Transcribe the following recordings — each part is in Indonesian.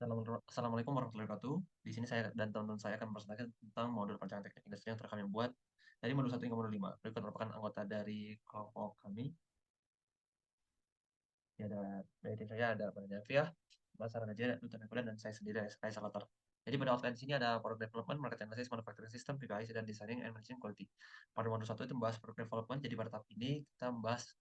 Assalamualaikum warahmatullahi wabarakatuh. Di sini saya dan teman-teman saya akan mempresentasikan tentang modul perencanaan teknik industri yang telah kami buat dari modul 1 hingga modul 5. Berikut merupakan anggota dari kelompok kami. Ya, dari tim saya ada Pak Javiah, Mbak Sarah Najia, Duta Nakudan, dan saya sendiri, saya Salator. Jadi pada outline sini ada product development, market analysis, manufacturing system, PPIC, dan designing and managing quality. Pada modul 1 itu membahas product development, jadi pada tahap ini kita membahas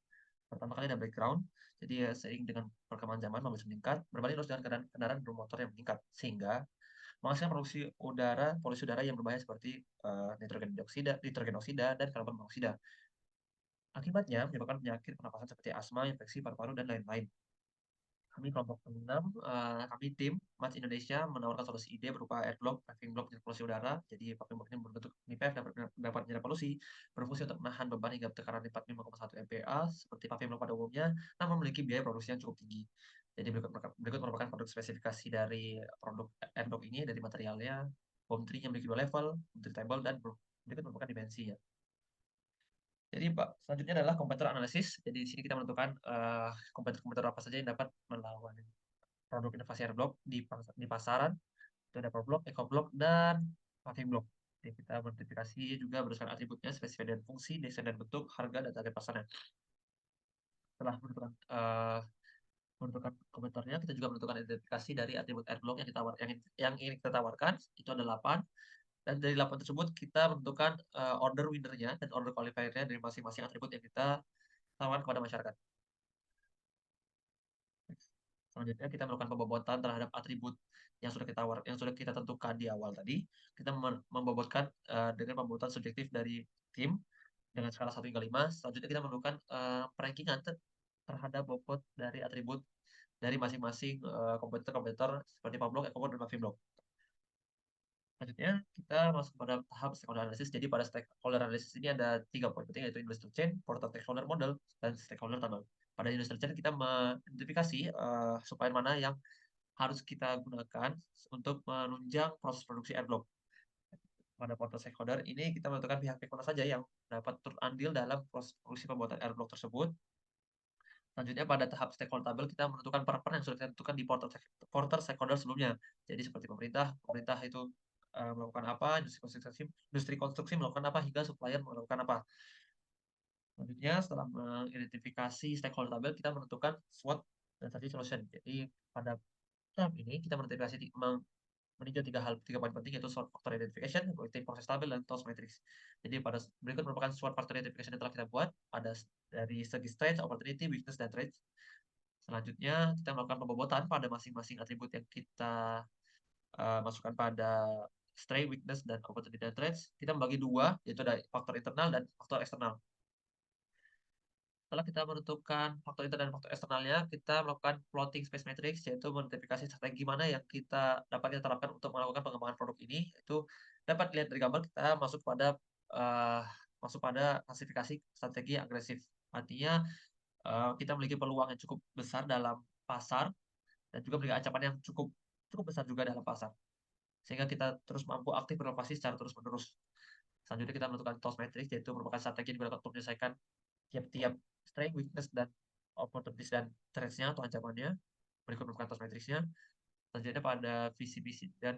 pertama kali ada background. Jadi seiring dengan perkembangan zaman mobil meningkat, berbanding lurus dengan kendaraan bermotor yang meningkat, sehingga menghasilkan polusi udara yang berbahaya seperti nitrogen oksida, dan karbon monoksida. Akibatnya menyebabkan penyakit pernapasan seperti asma, infeksi paru-paru, dan lain-lain. Kami kelompok 6, kami tim Mats Indonesia menawarkan solusi ide berupa airblock, paving block polusi udara. Jadi paving block ini berbentuk NIPF dapat menyerap polusi, berfungsi untuk menahan beban hingga tekanan 45,1 MPa seperti paving block pada umumnya, namun memiliki biaya produksi yang cukup tinggi. Jadi berikut merupakan produk spesifikasi dari produk airblock ini dari materialnya, bom tree yang memiliki 2 level, bom tree table, dan berikut merupakan dimensinya. Jadi Pak, selanjutnya adalah komputer analisis. Jadi di sini kita menentukan komputer apa saja yang dapat melawan produk inovasi airblock di pasaran. Itu ada Powerblock, EcoBlock, dan Paving Block. Jadi kita mengidentifikasi juga berdasarkan atributnya, spesifikasi dan fungsi, desain dan bentuk, harga, dan target pasarnya. Setelah menentukan komentarnya, kita juga menentukan identifikasi dari atribut airblock yang ingin kita tawarkan. Itu ada 8. Dan dari 8 tersebut kita menentukan order winnernya dan order qualifiernya dari masing-masing atribut yang kita tawarkan kepada masyarakat. Selanjutnya kita melakukan pembobotan terhadap atribut yang sudah kita tentukan di awal tadi. Kita membobotkan dengan pembobotan subjektif dari tim dengan skala 1 hingga 5. Selanjutnya kita menentukan perankingan terhadap bobot dari atribut dari masing-masing kompetitor seperti Pavlok, EcoBlock, dan Maviblock. Selanjutnya kita masuk pada tahap stakeholder analysis. Jadi pada stakeholder analysis ini ada 3 poin penting, yaitu industry chain, portal stakeholder model, dan stakeholder tunnel. Pada industry chain kita mengidentifikasi supplier mana yang harus kita gunakan untuk menunjang proses produksi airblock. Pada portal stakeholder ini kita menentukan pihak-pihak mana saja yang dapat turut andil dalam proses produksi pembuatan airblock tersebut. Selanjutnya pada tahap stakeholder tabel kita menentukan peran yang sudah kita tentukan di portal stakeholder sebelumnya. Jadi seperti pemerintah itu melakukan apa, industri konstruksi melakukan apa, hingga supplier melakukan apa. Selanjutnya setelah mengidentifikasi stakeholder tabel kita menentukan SWOT dan strategy solution. Jadi pada tahap ini kita meninjau 3 poin penting, yaitu SWOT factor identification, quality process table, dan TOS matrix. Jadi pada berikut merupakan SWOT factor identification yang telah kita buat. Ada dari segi strength, opportunity, weakness, dan threats. Selanjutnya kita melakukan pembobotan pada masing-masing atribut yang kita masukkan pada strength, weakness, dan opportunity, dan threats. Kita membagi 2, yaitu ada faktor internal dan faktor eksternal. Setelah kita menentukan faktor internal dan faktor eksternalnya, kita melakukan plotting space matrix, yaitu mengidentifikasi strategi mana yang dapat kita terapkan untuk melakukan pengembangan produk ini. Itu dapat dilihat dari gambar, kita uh, masuk pada klasifikasi strategi yang agresif. Artinya kita memiliki peluang yang cukup besar dalam pasar dan juga memiliki ancaman yang cukup cukup besar juga dalam pasar. Sehingga kita terus mampu aktif berinovasi secara terus-menerus. Selanjutnya kita menentukan TOS matrix, yaitu merupakan strategi yang digunakan untuk menyelesaikan tiap-tiap strength, weakness, dan opportunities dan threats-nya atau ancamannya. Berikut merupakan TOS matrix-nya. Selanjutnya pada visi dan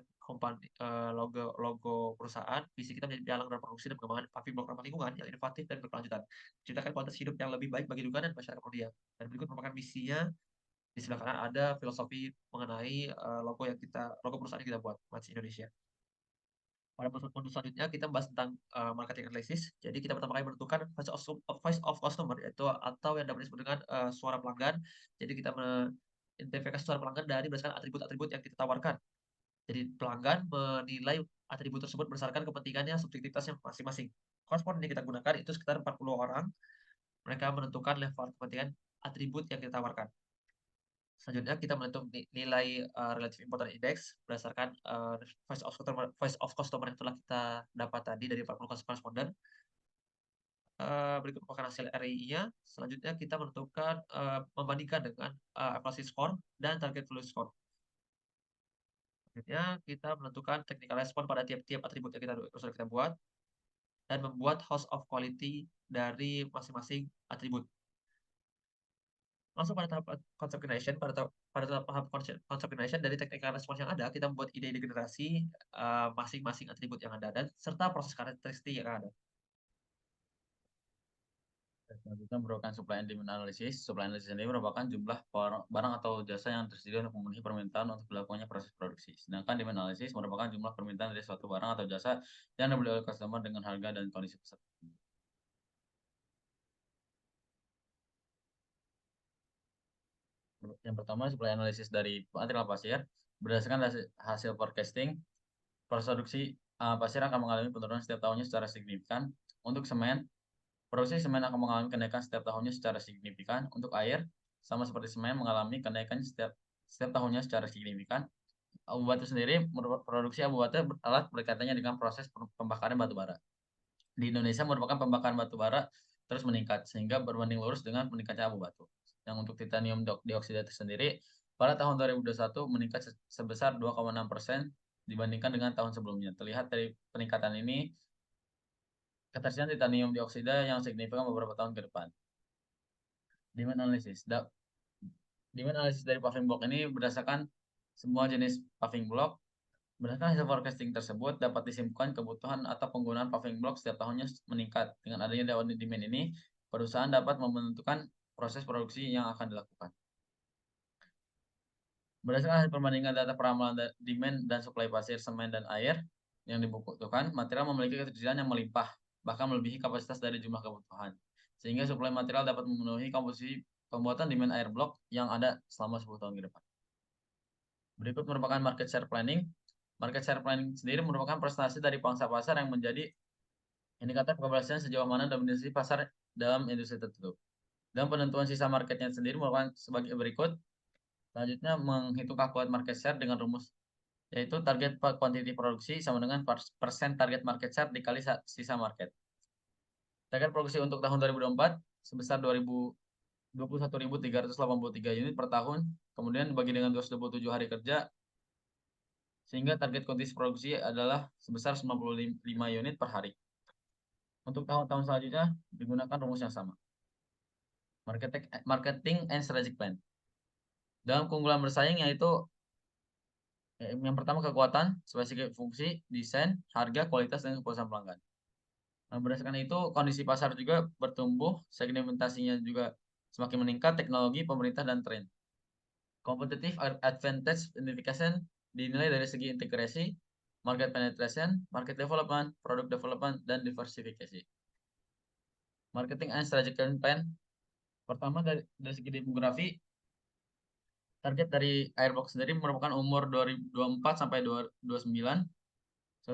logo perusahaan, visi kita menjadi dalam produksi dan pengembangan paving block ramah lingkungan yang inovatif dan berkelanjutan, menciptakan kualitas hidup yang lebih baik bagi lingkungan dan masyarakat dunia. Dan berikut merupakan misinya. Di sebelah kanan ada filosofi mengenai logo perusahaan yang kita buat, Mats Indonesia. Pada modul selanjutnya kita bahas tentang marketing analysis. Jadi kita pertama kali menentukan voice of customer, yaitu atau yang dapat disebut dengan suara pelanggan. Jadi kita mengidentifikasi suara pelanggan dari berdasarkan atribut-atribut yang kita tawarkan. Jadi pelanggan menilai atribut tersebut berdasarkan kepentingannya, subjektivitasnya masing-masing. Koresponden yang kita gunakan itu sekitar 40 orang. Mereka menentukan level kepentingan atribut yang kita tawarkan. Selanjutnya kita menentukan nilai relative importance index berdasarkan voice of customer yang telah kita dapat tadi dari 40 koresponden. Berikut merupakan hasil RII-nya. Selanjutnya kita menentukan membandingkan dengan evaluasi score dan target value score. Selanjutnya kita menentukan technical response pada tiap-tiap atribut yang sudah kita buat dan membuat house of quality dari masing-masing atribut. Langsung pada tahap concept generation, pada tahap concept generation dari technical response yang ada, kita membuat ide-ide generasi, masing-masing atribut yang ada dan serta proses karakteristik yang ada. Selanjutnya merupakan supply and demand analysis. Supply analysis sendiri merupakan jumlah barang atau jasa yang tersedia untuk memenuhi permintaan untuk dilakukannya proses produksi. Sedangkan demand analysis merupakan jumlah permintaan dari suatu barang atau jasa yang dibeli oleh customer dengan harga dan kondisi pasar. Yang pertama, supply analysis dari material pasir. Berdasarkan hasil forecasting, produksi pasir akan mengalami penurunan setiap tahunnya secara signifikan. Untuk semen, produksi semen akan mengalami kenaikan setiap tahunnya secara signifikan. Untuk air, sama seperti semen mengalami kenaikan setiap tahunnya secara signifikan. Abu batu sendiri, produksi abu batu alat berkaitannya dengan proses pembakaran batu bara. Di Indonesia merupakan pembakaran batu bara terus meningkat, sehingga berbanding lurus dengan meningkatnya abu batu. Yang untuk titanium dioksida itu sendiri, pada tahun 2021 meningkat sebesar 2,6% dibandingkan dengan tahun sebelumnya. Terlihat dari peningkatan ini, ketersediaan titanium dioksida yang signifikan beberapa tahun ke depan. Demand analysis. Demand analysis dari paving block ini berdasarkan semua jenis paving block. Berdasarkan hasil forecasting tersebut, dapat disimpulkan kebutuhan atau penggunaan paving block setiap tahunnya meningkat. Dengan adanya demand ini, perusahaan dapat menentukan proses produksi yang akan dilakukan. Berdasarkan hasil perbandingan data peramalan demand dan supply pasir, semen, dan air yang dibutuhkan, material memiliki ketersediaan yang melimpah, bahkan melebihi kapasitas dari jumlah kebutuhan. Sehingga suplai material dapat memenuhi komposisi pembuatan demand air block yang ada selama 10 tahun ke depan. Berikut merupakan market share planning. Market share planning sendiri merupakan prestasi dari pangsa pasar yang menjadi indikator keberhasilan sejauh mana dominasi pasar dalam industri tertentu. Dan penentuan sisa marketnya sendiri merupakan sebagai berikut. Selanjutnya menghitung kalkulat market share dengan rumus, yaitu target quantity produksi sama dengan persen target market share dikali sisa market. Target produksi untuk tahun 2024 sebesar 21.383 unit per tahun, kemudian dibagi dengan 227 hari kerja, sehingga target kondisi produksi adalah sebesar 95 unit per hari. Untuk tahun-tahun selanjutnya digunakan rumus yang sama. Marketing and strategic plan. Dalam keunggulan bersaing yaitu yang pertama kekuatan, spesifik fungsi, desain, harga, kualitas, dan kepuasan pelanggan. Nah, berdasarkan itu kondisi pasar juga bertumbuh, segmentasinya juga semakin meningkat, teknologi, pemerintah, dan tren. Competitive advantage identification dinilai dari segi integrasi, market penetration, market development, product development, dan diversifikasi. Marketing and strategic plan. Pertama dari segi demografi, target dari Airbox sendiri merupakan umur 2024 sampai 2029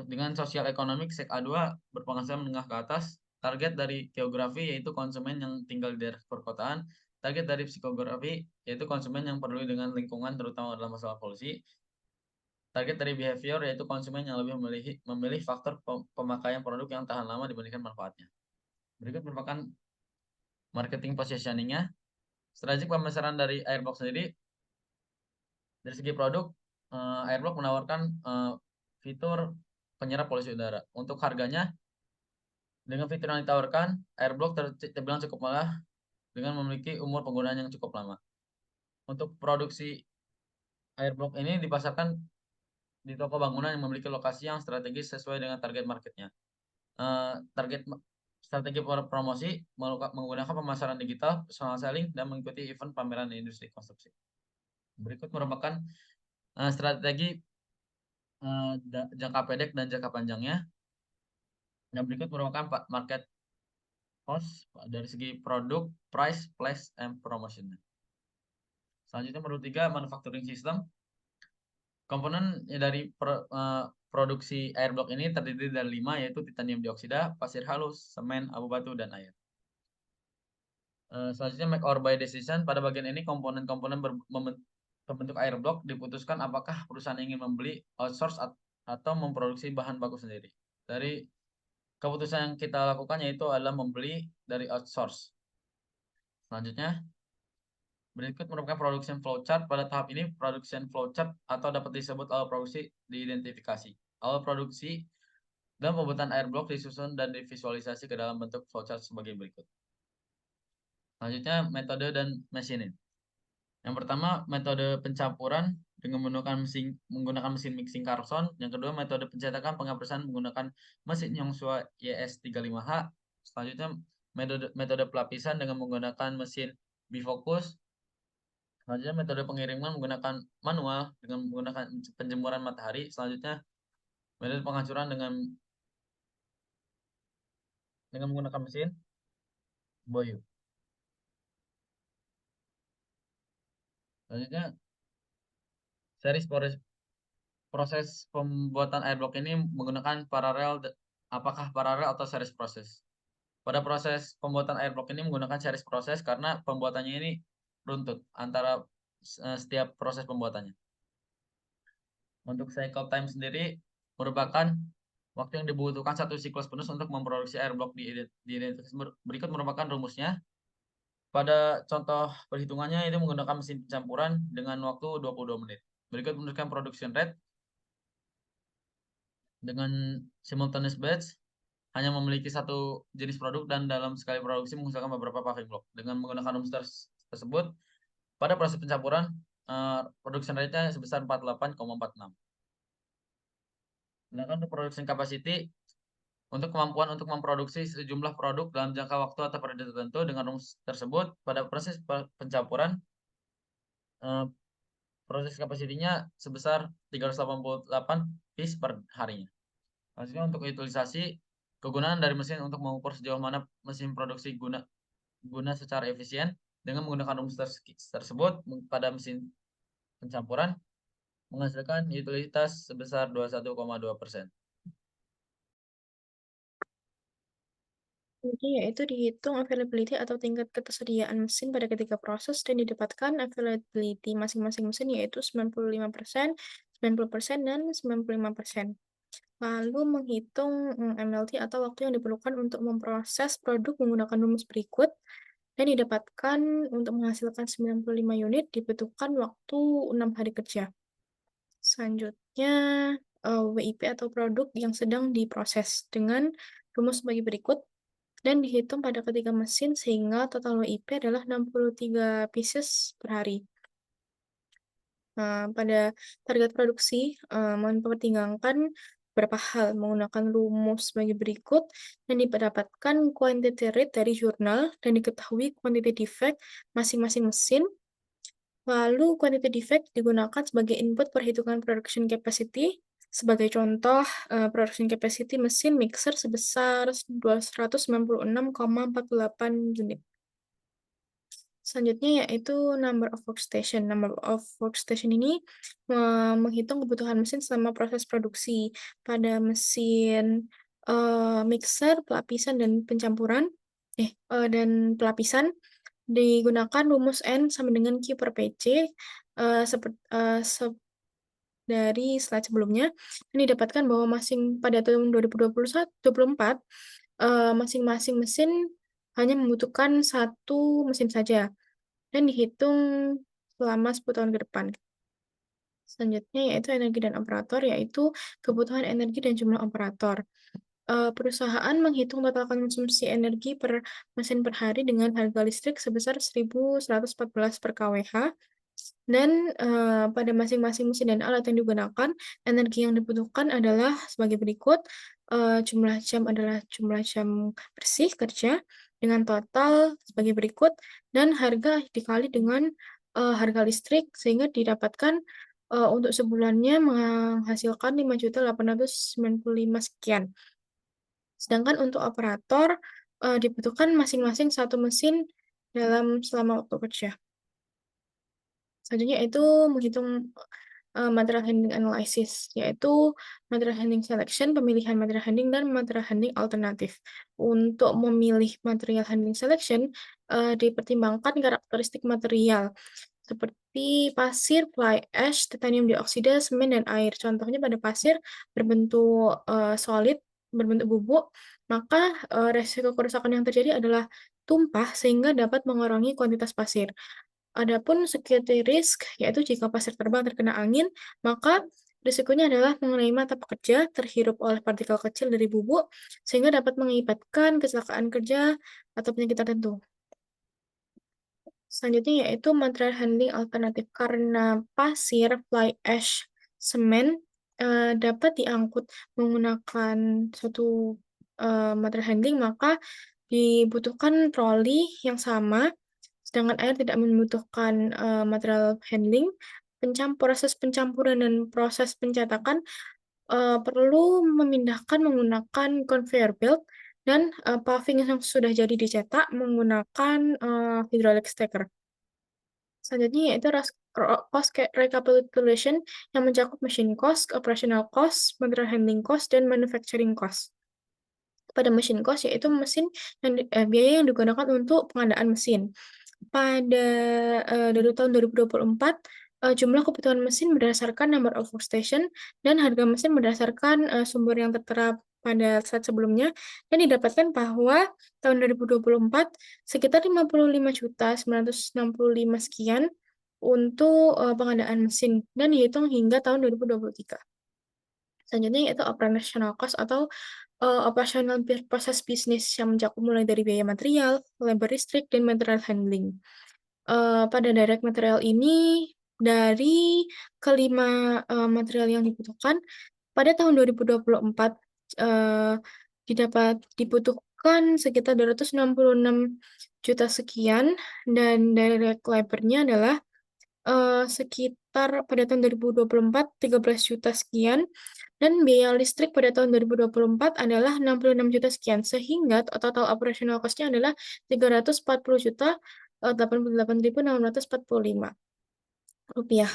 dengan sosial ekonomi sek A2 berpenghasilan menengah ke atas. Target dari geografi yaitu konsumen yang tinggal di daerah perkotaan. Target dari psikografi yaitu konsumen yang peduli dengan lingkungan terutama dalam masalah polusi. Target dari behavior yaitu konsumen yang lebih memilih faktor pemakaian produk yang tahan lama dibandingkan manfaatnya. Berikut merupakan marketing positioningnya. Strategi pemasaran dari Airbox sendiri, dari segi produk, Airblock menawarkan fitur penyerap polusi udara. Untuk harganya, dengan fitur yang ditawarkan, Airblock terbilang cukup murah dengan memiliki umur penggunaan yang cukup lama. Untuk produksi Airblock ini dipasarkan di toko bangunan yang memiliki lokasi yang strategis sesuai dengan target marketnya. Target strategi promosi menggunakan pemasaran digital, personal selling, dan mengikuti event pameran di industri konstruksi. Berikut merupakan strategi jangka pendek dan jangka panjangnya. Yang berikut merupakan market cost dari segi produk, price, place, and promotion. Selanjutnya menurut 3, manufacturing system. Komponen dari produksi airblock ini terdiri dari 5, yaitu titanium dioksida, pasir halus, semen, abu batu, dan air. Selanjutnya make or buy decision. Pada bagian ini komponen-komponen pembentuk airblock diputuskan apakah perusahaan ingin membeli, outsource, atau memproduksi bahan baku sendiri. Dari keputusan yang kita lakukan yaitu adalah membeli dari outsource. Selanjutnya, berikut merupakan production flowchart. Pada tahap ini, production flowchart atau dapat disebut awal produksi diidentifikasi. Awal produksi dan pembuatan airblock disusun dan divisualisasi ke dalam bentuk flowchart sebagai berikut. Selanjutnya, metode dan machining. Yang pertama, metode pencampuran dengan menggunakan mesin mixing Carlson. Yang kedua, metode pencetakan penghapusan menggunakan mesin Yongsua YS35H. Selanjutnya, metode pelapisan dengan menggunakan mesin bifocus. Selanjutnya, metode pengiriman menggunakan manual dengan menggunakan penjemuran matahari. Selanjutnya, metode penghancuran dengan menggunakan mesin Boyu. Selanjutnya, proses pembuatan airblock ini menggunakan apakah paralel atau series proses? Pada proses pembuatan airblock ini menggunakan series proses karena pembuatannya ini runtut antara setiap proses pembuatannya. Untuk cycle time sendiri merupakan waktu yang dibutuhkan satu siklus penuh untuk memproduksi airblock di identitas berikut merupakan rumusnya. Pada contoh perhitungannya itu menggunakan mesin pencampuran dengan waktu 22 menit. Berikut menunjukkan production rate dengan simultaneous batch hanya memiliki satu jenis produk dan dalam sekali produksi menghasilkan beberapa paving block. Dengan menggunakan rumus tersebut, pada proses pencampuran, production rate-nya sebesar 48,46. Sedangkan untuk production capacity, untuk kemampuan untuk memproduksi sejumlah produk dalam jangka waktu atau periode tertentu dengan rumus tersebut, pada proses pencampuran, proses kapasitinya sebesar 388 piece per harinya. Selanjutnya untuk utilisasi, kegunaan dari mesin untuk mengukur sejauh mana mesin produksi guna secara efisien dengan menggunakan rumus tersebut pada mesin pencampuran menghasilkan utilitas sebesar 21,2%. Jadi yaitu dihitung availability atau tingkat ketersediaan mesin pada ketika proses dan didapatkan availability masing-masing mesin yaitu 95%, 90%, dan 95%. Lalu menghitung MLT atau waktu yang diperlukan untuk memproses produk menggunakan rumus berikut dan didapatkan untuk menghasilkan 95 unit dibutuhkan waktu 6 hari kerja. Selanjutnya WIP atau produk yang sedang diproses dengan rumus sebagai berikut dan dihitung pada ketiga mesin sehingga total WIP adalah 63 pieces per hari. Pada target produksi, mempertimbangkan beberapa hal menggunakan rumus sebagai berikut dan didapatkan quantity rate dari jurnal dan diketahui quantity defect masing-masing mesin. Lalu quantity defect digunakan sebagai input perhitungan production capacity. Sebagai contoh, production capacity mesin mixer sebesar 296,48 unit. Selanjutnya yaitu number of workstation. Number of workstation ini menghitung kebutuhan mesin selama proses produksi. Pada mesin mixer, pelapisan, dan pelapisan digunakan rumus N sama dengan Q per PC dari slide sebelumnya. Dan didapatkan bahwa pada tahun 2024 masing-masing mesin hanya membutuhkan satu mesin saja dan dihitung selama 10 tahun ke depan. Selanjutnya yaitu energi dan operator, yaitu kebutuhan energi dan jumlah operator. Perusahaan menghitung total konsumsi energi per mesin per hari dengan harga listrik sebesar 1.114 per kWh. Dan pada masing-masing mesin dan alat yang digunakan, energi yang dibutuhkan adalah sebagai berikut. Jumlah jam adalah jumlah jam bersih kerja dengan total sebagai berikut, dan harga dikali dengan harga listrik sehingga didapatkan untuk sebulannya menghasilkan 5.895 sekian. Sedangkan untuk operator dibutuhkan masing-masing satu mesin selama waktu kerja. Selanjutnya itu menghitung material handling analysis, yaitu material handling selection, pemilihan material handling, dan material handling alternatif. Untuk memilih material handling selection, dipertimbangkan karakteristik material, seperti pasir, fly ash, titanium dioksida, semen, dan air. Contohnya pada pasir berbentuk solid, berbentuk bubuk, maka resiko kerusakan yang terjadi adalah tumpah sehingga dapat mengurangi kuantitas pasir. Adapun security risk, yaitu jika pasir terbang terkena angin, maka risikonya adalah mengenai mata pekerja terhirup oleh partikel kecil dari bubuk, sehingga dapat mengakibatkan kecelakaan kerja atau penyakit tertentu. Selanjutnya yaitu material handling alternatif. Karena pasir, fly ash, semen dapat diangkut menggunakan suatu material handling, maka dibutuhkan troli yang sama, sedangkan air tidak membutuhkan material handling. Proses pencampuran dan proses pencetakan perlu memindahkan menggunakan conveyor belt dan paving yang sudah jadi dicetak menggunakan hydraulic stacker. Selanjutnya yaitu cost recapitulation yang mencakup machine cost, operational cost, material handling cost, dan manufacturing cost. Pada machine cost yaitu biaya yang digunakan untuk pengadaan mesin. Pada dari tahun 2024 jumlah kebutuhan mesin berdasarkan number of workstation dan harga mesin berdasarkan sumber yang tertera pada slide sebelumnya, dan didapatkan bahwa tahun 2024 sekitar 55.965 sekian untuk pengadaan mesin dan dihitung hingga tahun 2023. Selanjutnya yaitu operational cost atau operasional proses bisnis yang mencakup mulai dari biaya material, labor listrik, dan material handling. Pada direct material ini, dari kelima material yang dibutuhkan, pada tahun 2024 dibutuhkan sekitar 266 juta sekian, dan direct labor-nya adalah sekitar pada tahun 2024 13 juta sekian, dan biaya listrik pada tahun 2024 adalah 66 juta sekian, sehingga total operational cost-nya adalah 340 juta 88.645 rupiah.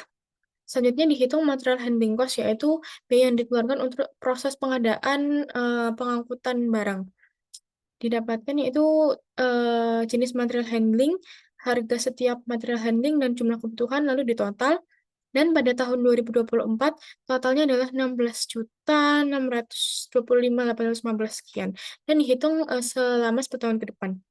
Selanjutnya dihitung material handling cost, yaitu biaya yang dikeluarkan untuk proses pengadaan pengangkutan barang. Didapatkan yaitu jenis material handling, harga setiap material handling, dan jumlah kebutuhan lalu ditotal. Dan pada tahun 2024 totalnya adalah 16.625.815 sekian dan dihitung selama 10 tahun ke depan.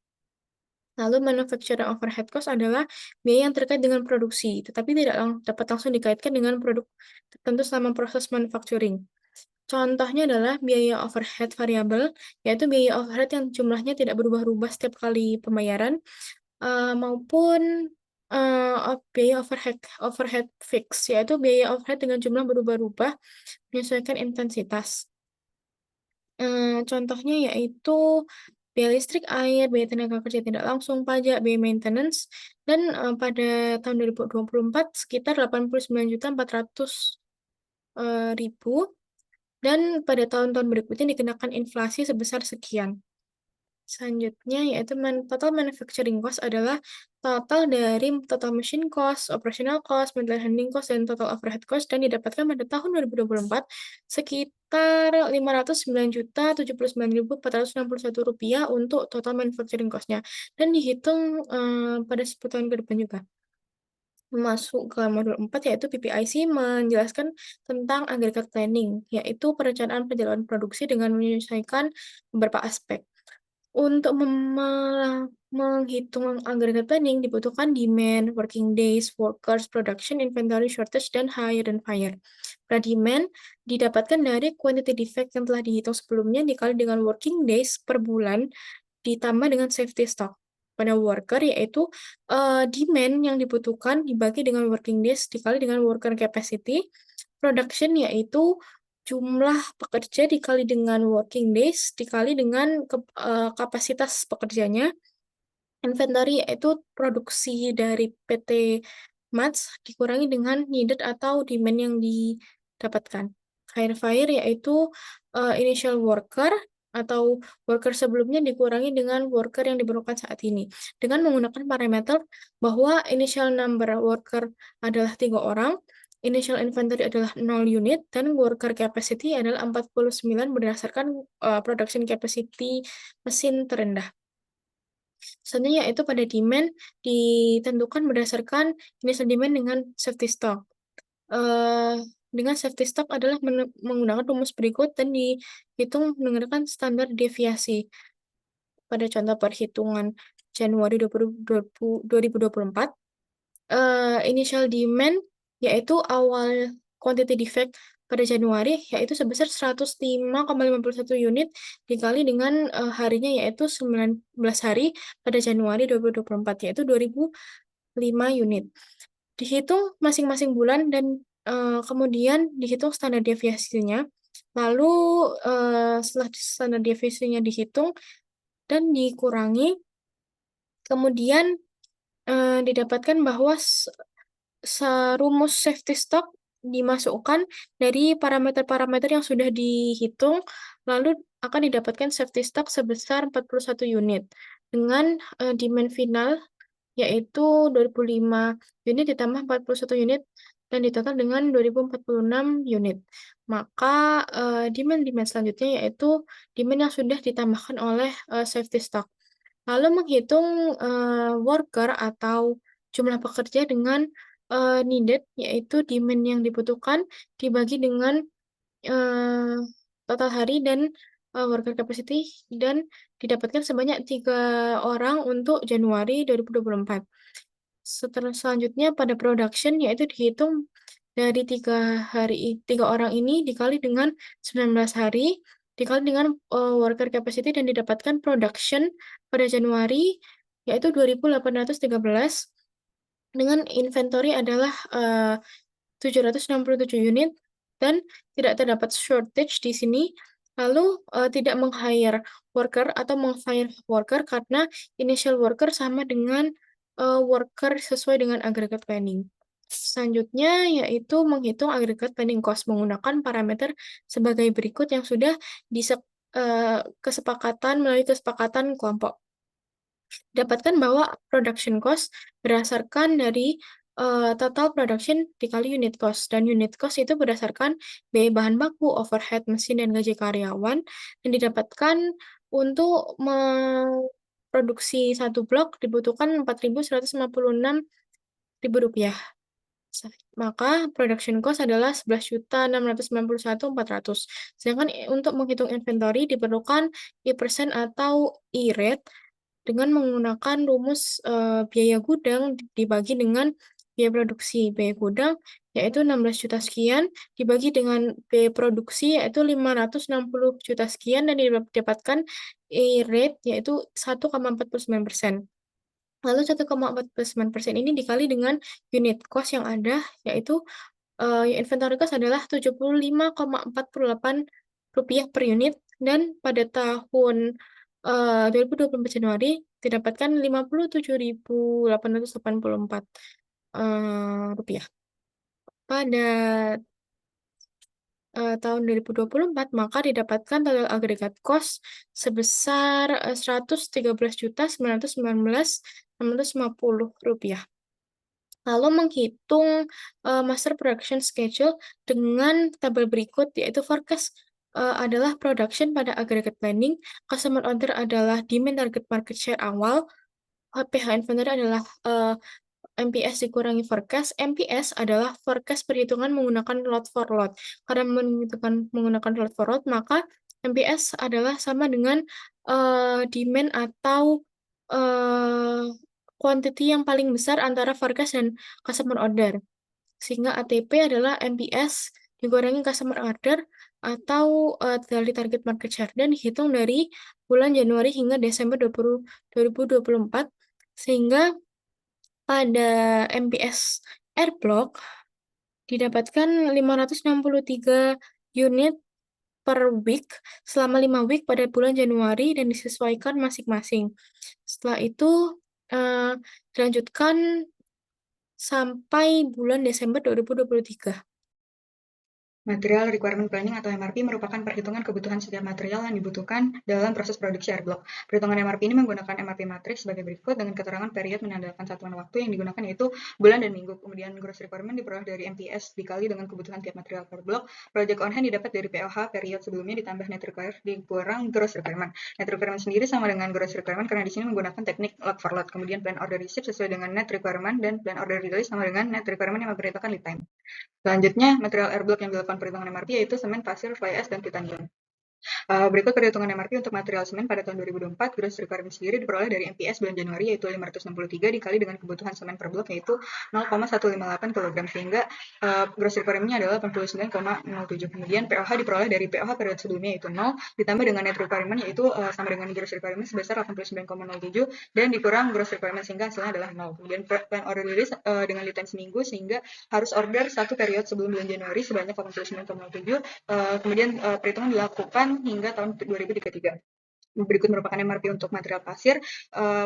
Lalu manufacturing overhead cost adalah biaya yang terkait dengan produksi, tetapi tidak dapat langsung dikaitkan dengan produk tertentu selama proses manufacturing. Contohnya adalah biaya overhead variabel, yaitu biaya overhead yang jumlahnya tidak berubah-ubah setiap kali pembayaran, maupun biaya overhead fix, yaitu biaya overhead dengan jumlah berubah-ubah menyesuaikan intensitas. Contohnya yaitu biaya listrik, air, biaya tenaga kerja tidak langsung, pajak, biaya maintenance, dan pada tahun 2024 sekitar 89.400.000, dan pada tahun-tahun berikutnya dikenakan inflasi sebesar sekian. Selanjutnya yaitu total manufacturing cost adalah total dari total machine cost, operational cost, material handling cost, dan total overhead cost, dan didapatkan pada tahun 2024 sekitar 509.079.461 rupiah untuk total manufacturing cost-nya, dan dihitung pada 10 tahun ke depan juga. Masuk ke modul 4 yaitu PPIC menjelaskan tentang agregat planning, yaitu perencanaan penjaluan produksi dengan menyesuaikan beberapa aspek. Untuk menghitung agregat planning dibutuhkan demand, working days, workers, production, inventory, shortage, dan hire and fire. Pada demand didapatkan dari quantity defect yang telah dihitung sebelumnya dikali dengan working days per bulan ditambah dengan safety stock. Pada worker yaitu demand yang dibutuhkan dibagi dengan working days dikali dengan worker capacity. Production yaitu jumlah pekerja dikali dengan working days dikali dengan kapasitas pekerjanya. Inventory yaitu produksi dari PT Mats dikurangi dengan needed atau demand yang didapatkan. Hire fire yaitu initial worker atau worker sebelumnya dikurangi dengan worker yang diperlukan saat ini. Dengan menggunakan parameter bahwa initial number worker adalah 3 orang, initial inventory adalah 0 unit, dan worker capacity adalah 49 berdasarkan production capacity mesin terendah. Selanjutnya yaitu pada demand ditentukan berdasarkan initial demand dengan safety stock. Dengan safety stock adalah menggunakan rumus berikut dan dihitung menggunakan standar deviasi. Pada contoh perhitungan Januari 2024, initial demand yaitu awal quantity defect pada Januari yaitu sebesar 105,51 unit dikali dengan harinya yaitu 19 hari pada Januari 2024 yaitu 2000 unit. Dihitung masing-masing bulan dan kemudian dihitung standar deviasinya. Lalu setelah standar deviasinya dihitung dan dikurangi, kemudian didapatkan bahwa rumus safety stock dimasukkan dari parameter-parameter yang sudah dihitung, lalu akan didapatkan safety stock sebesar 41 unit dengan demand final yaitu 2005 unit ditambah 41 unit dan ditotal dengan 2046 unit. Maka demand selanjutnya yaitu demand yang sudah ditambahkan oleh safety stock. Lalu menghitung worker atau jumlah pekerja dengan needed, yaitu demand yang dibutuhkan dibagi dengan total hari dan worker capacity dan didapatkan sebanyak 3 orang untuk Januari 2024. Selanjutnya pada production yaitu dihitung dari 3 orang ini dikali dengan 19 hari dikali dengan worker capacity dan didapatkan production pada Januari yaitu 2813 dengan inventory adalah 767 unit dan tidak terdapat shortage di sini. Lalu tidak meng-hire worker atau meng-fire worker karena initial worker sama dengan worker sesuai dengan aggregate planning. Selanjutnya yaitu menghitung aggregate planning cost menggunakan parameter sebagai berikut yang sudah kesepakatan melalui kesepakatan kelompok. Dapatkan bahwa production cost berdasarkan dari total production dikali unit cost. Dan unit cost itu berdasarkan biaya bahan baku, overhead mesin, dan gaji karyawan. Dan didapatkan untuk memproduksi satu blok dibutuhkan Rp4.156.000. Maka production cost adalah 11.691.400. Sedangkan untuk menghitung inventory diperlukan E% atau E-rate dengan menggunakan rumus biaya gudang dibagi dengan biaya produksi. Biaya gudang yaitu 16 juta sekian dibagi dengan biaya produksi yaitu 560 juta sekian dan didapatkan E-rate yaitu 1,49%. Lalu 1,49% ini dikali dengan unit cost yang ada yaitu inventory cost adalah Rp75,48 per unit dan pada tahun 2024 Januari didapatkan Rp57.884. Pada tahun 2024 maka didapatkan total aggregate cost sebesar Rp113.919.650. Lalu menghitung master production schedule dengan tabel berikut yaitu forecast adalah production pada aggregate planning, customer order adalah demand target market share awal, PH inventory adalah MPS dikurangi forecast. MPS adalah forecast perhitungan menggunakan lot for lot. Karena menggunakan lot for lot, maka MPS adalah sama dengan demand atau quantity yang paling besar antara forecast dan customer order. Sehingga ATP adalah MPS dikurangi customer order atau dari target market share dan dihitung dari bulan Januari hingga Desember 2024 sehingga pada MPS Air Block didapatkan 563 unit per week selama 5 week pada bulan Januari dan disesuaikan masing-masing. Setelah itu dilanjutkan sampai bulan Desember 2023. Material Requirement Planning atau MRP merupakan perhitungan kebutuhan setiap material yang dibutuhkan dalam proses produksi air block. Perhitungan MRP ini menggunakan MRP matrix sebagai berikut dengan keterangan period menandakan satuan waktu yang digunakan yaitu bulan dan minggu. Kemudian gross requirement diperoleh dari MPS dikali dengan kebutuhan tiap material per block. Project on hand didapat dari POH period sebelumnya ditambah net required dikurang gross requirement. Net requirement sendiri sama dengan gross requirement karena di sini menggunakan teknik lot for lot. Kemudian plan order receipt sesuai dengan net requirement dan plan order release sama dengan net requirement yang memberitakan lead time. Selanjutnya, material air block yang dilakukan perhitungan MRP yaitu semen, pasir, fly ash, dan titanium. Berikut perhitungan MRP untuk material semen pada tahun 2024. Gross requirement sendiri diperoleh dari MPS bulan Januari yaitu 563 dikali dengan kebutuhan semen per blok yaitu 0,158 kg, sehingga gross requirement-nya adalah 89,07. Kemudian POH diperoleh dari POH periode sebelumnya yaitu 0 ditambah dengan net requirement yaitu sama dengan gross requirement sebesar 89,07 dan dikurang gross requirement sehingga hasilnya adalah 0. Kemudian plan order release dengan lead time seminggu sehingga harus order satu periode sebelum bulan Januari sebanyak 89,07. Kemudian perhitungan dilakukan hingga tahun 2033. Berikut merupakan MRP untuk material pasir.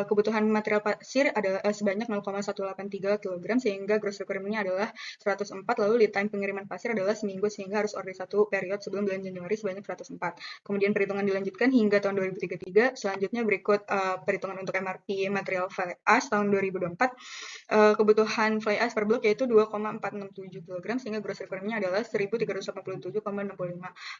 Kebutuhan material pasir adalah sebanyak 0,183 kg sehingga gross requirement-nya adalah 104. Lalu lead time pengiriman pasir adalah seminggu sehingga harus order satu periode sebelum bulan Januari sebanyak 104. Kemudian perhitungan dilanjutkan hingga tahun 2033. Selanjutnya berikut perhitungan untuk MRP material fly ash tahun 2024. Kebutuhan fly ash per blok yaitu 2,467 kg sehingga gross requirement-nya adalah 1387,65.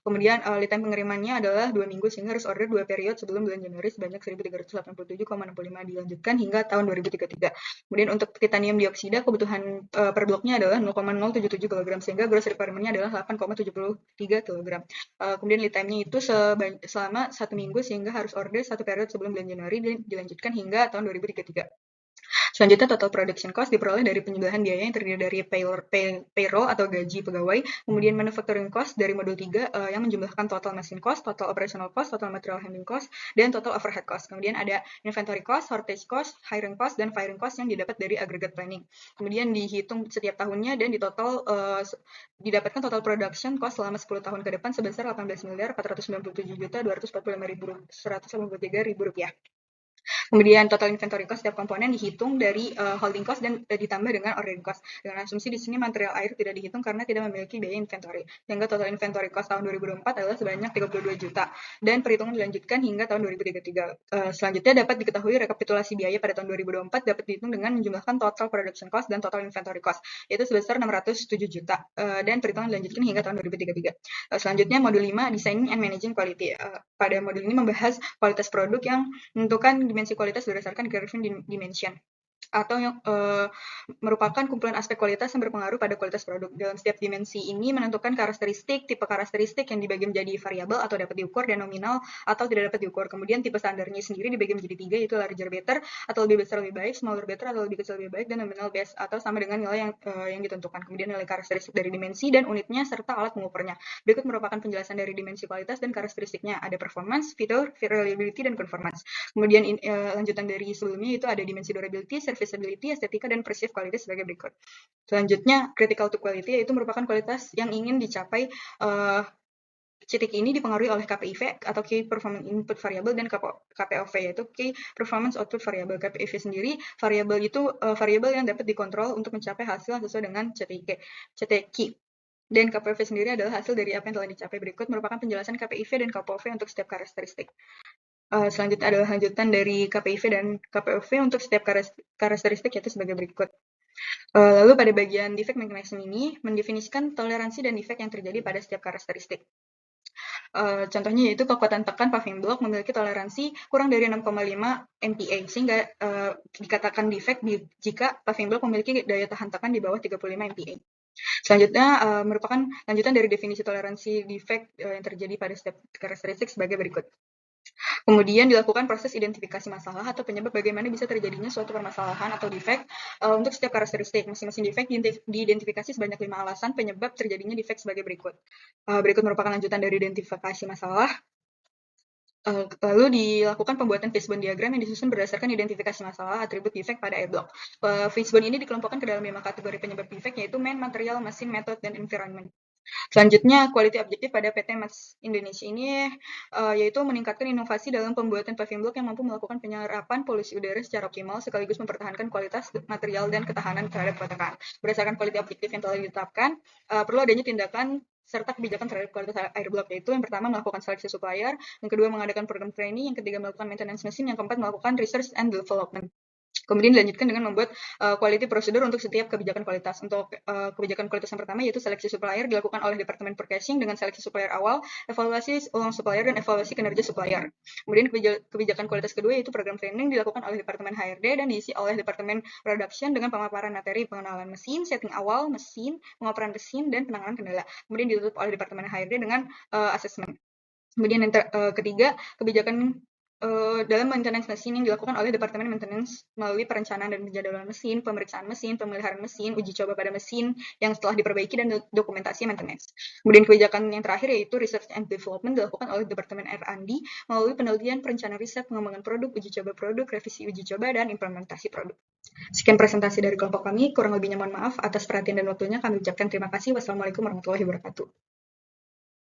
Kemudian lead time pengirimannya adalah 2 minggu sehingga harus order 2 periode sebelum bulan Januari sebanyak 1387,65 dilanjutkan hingga tahun 2033. Kemudian untuk titanium dioksida kebutuhan per bloknya adalah 0,077 kg sehingga gross requirement-nya adalah 8,73 kg. Kemudian lead time-nya itu selama 1 minggu sehingga harus order 1 periode sebelum bulan Januari dan dilanjutkan hingga tahun 2033. Selanjutnya total production cost diperoleh dari penyembelihan biaya yang terdiri dari payroll atau gaji pegawai, kemudian manufacturing cost dari modul 3 yang menjumlahkan total machine cost, total operational cost, total material handling cost, dan total overhead cost. Kemudian ada inventory cost, shortage cost, hiring cost, dan firing cost yang didapat dari aggregate planning. Kemudian dihitung setiap tahunnya dan didapatkan total production cost selama 10 tahun ke depan sebesar 18.497.245.183 rupiah. Kemudian total inventory cost setiap komponen dihitung dari holding cost dan ditambah dengan ordering cost. Dengan asumsi di sini material air tidak dihitung karena tidak memiliki biaya inventory. Sehingga total inventory cost tahun 2024 adalah sebanyak 32 juta. Dan perhitungan dilanjutkan hingga tahun 2033. Selanjutnya dapat diketahui rekapitulasi biaya pada tahun 2024 dapat dihitung dengan menjumlahkan total production cost dan total inventory cost, yaitu sebesar 607 juta. Dan perhitungan dilanjutkan hingga tahun 2033. Selanjutnya modul 5, Designing and Managing Quality. Pada modul ini membahas kualitas produk yang menentukan dimensi kualitas berdasarkan Griffin Dimension atau yang merupakan kumpulan aspek kualitas yang berpengaruh pada kualitas produk. Dalam setiap dimensi ini menentukan karakteristik, tipe karakteristik yang dibagi menjadi variabel atau dapat diukur dan nominal atau tidak dapat diukur. Kemudian tipe standarnya sendiri dibagi menjadi 3 yaitu larger better atau lebih besar lebih baik, smaller better atau lebih kecil lebih baik, dan nominal best atau sama dengan nilai yang ditentukan. Kemudian nilai karakteristik dari dimensi dan unitnya serta alat mengukurnya. Berikut merupakan penjelasan dari dimensi kualitas dan karakteristiknya. Ada performance, fitur, reliability, dan conformance. Kemudian lanjutan dari sebelumnya itu ada dimensi durability, serviceability, estetika, dan perceived quality sebagai berikut. Selanjutnya, critical to quality yaitu merupakan kualitas yang ingin dicapai. Titik ini dipengaruhi oleh KPIV atau Key Performance Input Variable dan KPOV yaitu Key Performance Output Variable. KPIV sendiri variabel itu variabel yang dapat dikontrol untuk mencapai hasil sesuai dengan CTQ. Dan KPOV sendiri adalah hasil dari apa yang telah dicapai. Berikut merupakan penjelasan KPIV dan KPOV untuk setiap karakteristik. Selanjutnya adalah lanjutan dari KPIV dan KPOV untuk setiap karakteristik yaitu sebagai berikut. Lalu pada bagian defect mechanism ini mendefinisikan toleransi dan defect yang terjadi pada setiap karakteristik. Contohnya yaitu kekuatan tekan paving block memiliki toleransi kurang dari 6,5 MPa sehingga dikatakan defect jika paving block memiliki daya tahan tekan di bawah 35 MPa. Selanjutnya merupakan lanjutan dari definisi toleransi defect yang terjadi pada setiap karakteristik sebagai berikut. Kemudian dilakukan proses identifikasi masalah atau penyebab bagaimana bisa terjadinya suatu permasalahan atau defect untuk setiap karakteristik. Masing-masing defect diidentifikasi sebanyak 5 alasan penyebab terjadinya defect sebagai berikut. Berikut merupakan lanjutan dari identifikasi masalah. Lalu dilakukan pembuatan fishbone diagram yang disusun berdasarkan identifikasi masalah atribut defect pada air block. Fishbone ini dikelompokkan ke dalam 5 kategori penyebab defect yaitu man, material, mesin, method, dan environment. Selanjutnya, quality objektif pada PT Mas Indonesia ini yaitu meningkatkan inovasi dalam pembuatan paving block yang mampu melakukan penyerapan polusi udara secara optimal sekaligus mempertahankan kualitas material dan ketahanan terhadap ketegangan. Berdasarkan quality objektif yang telah ditetapkan, perlu adanya tindakan serta kebijakan terhadap kualitas air block, yaitu yang pertama melakukan seleksi supplier, yang kedua mengadakan program training, yang ketiga melakukan maintenance mesin, yang keempat melakukan research and development. Kemudian dilanjutkan dengan membuat quality procedure untuk setiap kebijakan kualitas. Untuk kebijakan kualitas yang pertama yaitu seleksi supplier dilakukan oleh Departemen Purchasing dengan seleksi supplier awal, evaluasi ulang supplier, dan evaluasi kinerja supplier. Kemudian kebijakan kualitas kedua yaitu program training dilakukan oleh Departemen HRD dan diisi oleh Departemen Production dengan pemaparan materi pengenalan mesin, setting awal mesin, pengoperan mesin, dan penanganan kendala. Kemudian ditutup oleh Departemen HRD dengan assessment. Kemudian yang ketiga, kebijakan dalam maintenance mesin yang dilakukan oleh Departemen Maintenance melalui perencanaan dan penjadwalan mesin, pemeriksaan mesin, pemeliharaan mesin, uji coba pada mesin yang setelah diperbaiki dan dokumentasi maintenance. Kemudian kebijakan yang terakhir yaitu Research and Development dilakukan oleh Departemen R&D melalui penelitian, perencanaan riset, pengembangan produk, uji coba produk, revisi uji coba, dan implementasi produk. Sekian presentasi dari kelompok kami, kurang lebihnya mohon maaf atas perhatian dan waktunya. Kami ucapkan terima kasih. Wassalamualaikum warahmatullahi wabarakatuh.